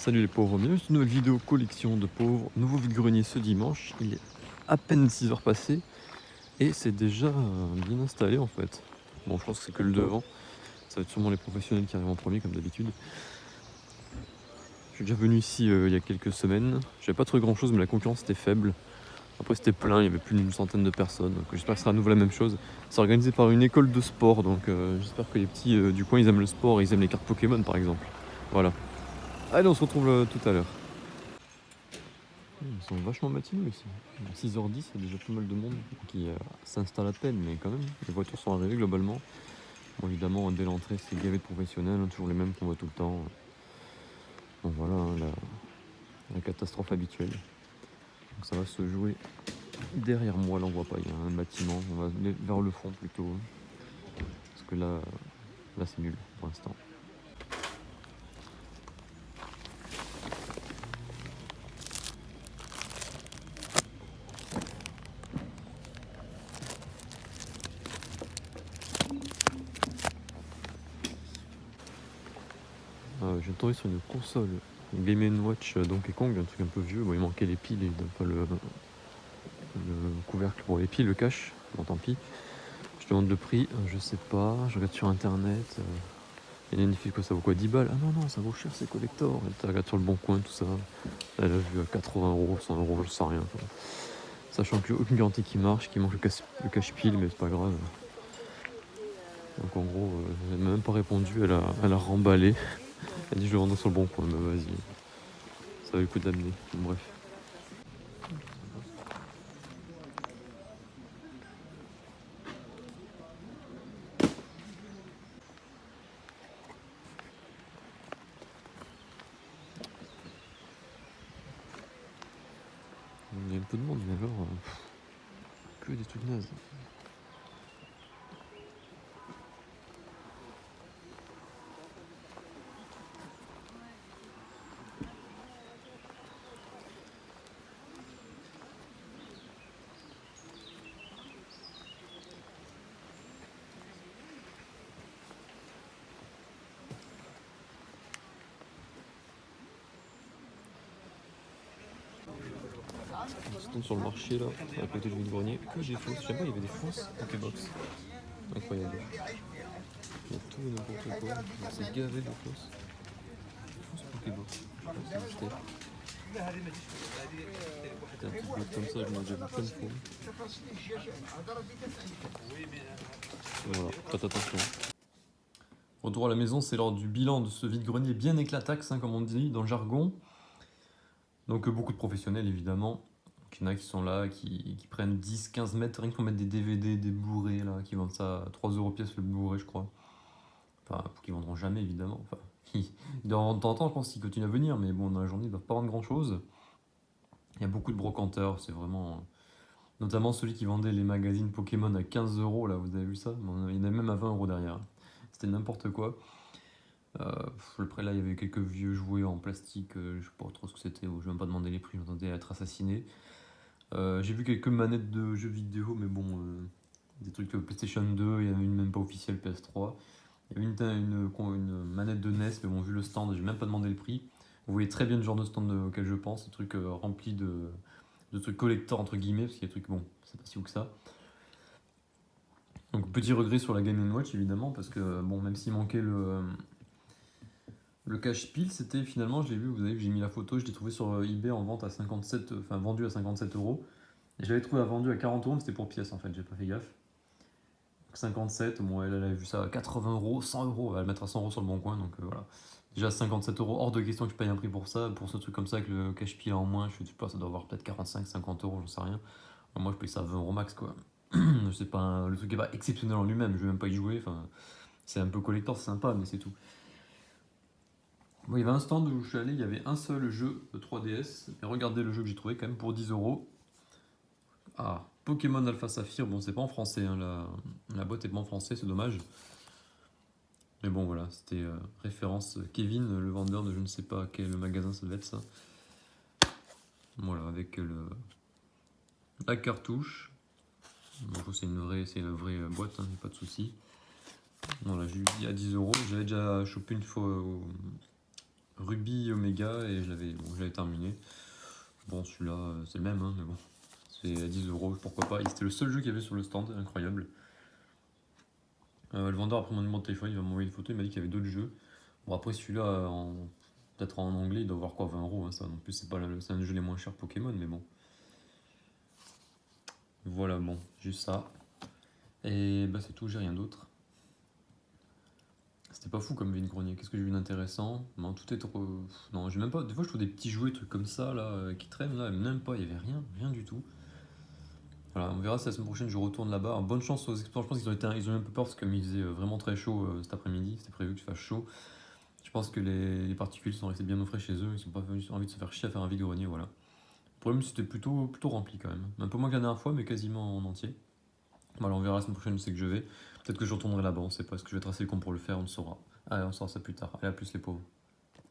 Salut les pauvres, bienvenue sur une nouvelle vidéo collection de pauvres. Nouveau vide-grenier ce dimanche, il est à peine 6 heures passées et c'est déjà bien installé en fait. Bon, je pense que c'est que le devant, ça va être sûrement les professionnels qui arrivent en premier comme d'habitude. Je suis déjà venu ici il y a quelques semaines, j'avais pas trouvé grand chose mais la concurrence était faible. Après c'était plein, il y avait plus d'une centaine de personnes, donc j'espère que ce sera à nouveau la même chose. C'est organisé par une école de sport, donc j'espère que les petits du coin ils aiment le sport, ils aiment les cartes Pokémon par exemple. Voilà. Allez, on se retrouve tout à l'heure. Ils sont vachement matinaux ici. 6h10, il y a déjà pas mal de monde qui s'installe à peine, mais quand même, les voitures sont arrivées globalement. Bon, évidemment, dès l'entrée, c'est gavé de professionnels, hein, toujours les mêmes qu'on voit tout le temps. Donc voilà, hein, la catastrophe habituelle. Donc ça va se jouer derrière moi, là on voit pas, il y a un bâtiment, on va aller vers le fond plutôt. Parce que là c'est nul pour l'instant. Je viens de tomber sur une console, une Game & Watch Donkey Kong, un truc un peu vieux. Bon, il manquait les piles et enfin, le couvercle pour les piles, le cache. Bon, tant pis. Je demande le prix, je sais pas. Je regarde sur internet. Il y en a une fille, quoi, ça vaut quoi, 10 balles? Ah non, non, ça vaut cher, c'est collector. Elle regarde sur le bon coin, tout ça. Elle a vu à 80€, 100€, je sais rien. Quoi. Sachant qu'il n'y a aucune garantie qui marche, qu'il manque le cache-pile, mais c'est pas grave. Donc en gros, elle m'a même pas répondu, elle a remballé. Elle dit je le vendrai sur le bon coin, bah vas-y. Ça vaut le coup d'amener, bref. Il y a un peu de monde, mais alors, que des trucs nazes. On se tombe sur le marché là, à côté du vide-grenier, que des fausses. Je sais pas, il y avait des fausses Pokébox. Incroyable. Il y a tout et n'importe quoi. C'est gavé de fausses. Fausses Pokébox. C'est acheté. Putain, un petit boîte comme ça, je m'en ai déjà vu plein de fois. Voilà, faites attention. Retour à la maison, c'est lors du bilan de ce vide-grenier bien éclataxe, hein, comme on dit dans le jargon. Donc beaucoup de professionnels évidemment. Donc, il y en a qui sont là, qui prennent 10-15 mètres, rien que pour mettre des DVD, des Blu-ray, là, qui vendent ça à 3€ pièce le Blu-ray, je crois. Enfin, qui vendront jamais évidemment. Enfin, dans temps en temps, je pense qu'ils continuent à venir, mais bon, dans la journée, ils ne doivent pas vendre grand-chose. Il y a beaucoup de brocanteurs, c'est vraiment... Notamment celui qui vendait les magazines Pokémon à 15€, là, vous avez vu ça? Bon, il y en a même à 20€ derrière. C'était n'importe quoi. Après, là, il y avait quelques vieux jouets en plastique, je sais pas trop ce que c'était, je vais même pas demander les prix, j'entendais être assassiné. J'ai vu quelques manettes de jeux vidéo, mais bon, des trucs PlayStation 2, il y en avait une même pas officielle PS3. Il y avait une manette de NES, mais bon, vu le stand, j'ai même pas demandé le prix. Vous voyez très bien le genre de stand auquel je pense, un truc rempli de trucs collector entre guillemets, parce qu'il y a des trucs, bon, c'est pas si haut que ça. Donc petit regret sur la Game & Watch évidemment, parce que bon, même s'il manquait le cache-pile, c'était finalement, je l'ai vu, vous avez vu, j'ai mis la photo, je l'ai trouvé sur eBay en vente à 57, enfin vendu à 57€. Et je l'avais trouvé vendu à 40€, mais c'était pour pièce en fait, j'ai pas fait gaffe. 57, bon, elle a vu ça à 80€, 100€, elle va le mettre à 100€ sur le bon coin, donc voilà. Déjà 57€, hors de question que je paye un prix pour ça, pour ce truc comme ça avec le cache-pile en moins, je sais pas, ça doit avoir peut-être 45-50€, j'en sais rien. Moi je paye ça à 20€ max quoi. C'est pas le truc est pas exceptionnel en lui-même, je vais même pas y jouer, enfin c'est un peu collector, c'est sympa, mais c'est tout. Bon, il y avait un stand où je suis allé, il y avait un seul jeu de 3DS, et regardez le jeu que j'ai trouvé quand même pour 10€. Ah, Pokémon Alpha Saphir, bon c'est pas en français, hein, la boîte est pas en français, c'est dommage. Mais bon voilà, c'était référence Kevin, le vendeur de je ne sais pas quel magasin ça devait être ça. Voilà, avec la cartouche. Bon, c'est une vraie boîte, hein, pas de souci. Voilà, j'ai eu dit à 10€, j'avais déjà chopé une fois rue Ruby Omega et je l'avais terminé. Bon, celui-là, c'est le même, hein, mais bon, c'est à 10 euros, pourquoi pas. Et c'était le seul jeu qu'il y avait sur le stand, incroyable. Le vendeur, après mon numéro de téléphone, il va m'envoyer une photo, il m'a dit qu'il y avait d'autres jeux. Bon, après celui-là, peut-être en anglais, il doit avoir quoi, 20 euros, hein, ça non plus, c'est un des jeux les moins chers Pokémon, mais bon. Voilà, bon, juste ça. Et bah, c'est tout, j'ai rien d'autre. C'était pas fou comme vide-grenier. Qu'est-ce que j'ai vu d'intéressant? Non, tout est trop. Non, j'ai même pas. Des fois, je trouve des petits jouets, trucs comme ça, là, qui traînent, là, même pas, il y avait rien, rien du tout. Voilà, on verra si la semaine prochaine je retourne là-bas. Alors, bonne chance aux explorers. Je pense ils ont eu un peu peur parce que comme il faisait vraiment très chaud cet après-midi, c'était prévu qu'il fasse chaud. Je pense que les particules sont restées bien au frais chez eux, ils n'ont pas envie de se faire chier à faire un vide-grenier, voilà. Le problème, c'était plutôt rempli quand même. Un peu moins que la dernière fois, mais quasiment en entier. Voilà, on verra la semaine prochaine où c'est que je vais. Peut-être que je retournerai là-bas, on sait pas. Est-ce que je vais tracer le compte pour le faire, on le saura. Allez, on saura ça plus tard. Allez, à plus les pauvres.